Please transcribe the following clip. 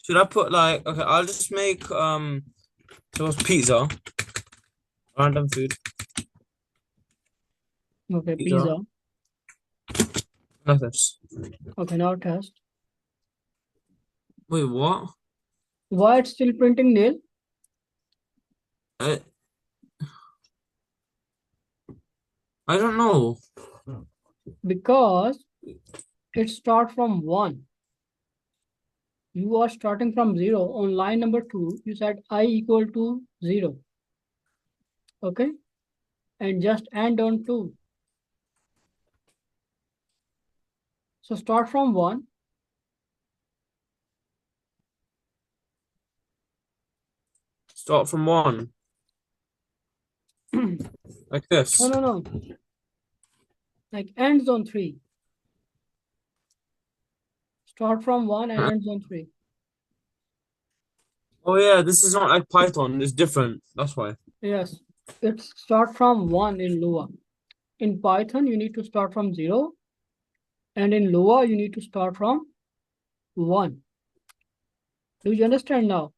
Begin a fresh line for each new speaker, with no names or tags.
Should I put like okay? I'll just make so what's pizza? Random food.
Okay,
Pizza.
pizza.
Lettuce.
Okay, now test.
Wait, what?
Why it's still printing nil?
I I don't know.
Because it starts from 1. You are starting from 0. On line number 2, you said I equal to 0. Okay? And just end on 2. So start from 1.
Start from one,
No,
like this.
no. Like ends on 3. Start from 1 and ends on 3.
Oh yeah, this is not like Python. It's different. That's why.
Yes. It's start from 1 in Lua. In Python, you need to start from 0. And in Lua, you need to start from 1. Do you understand now?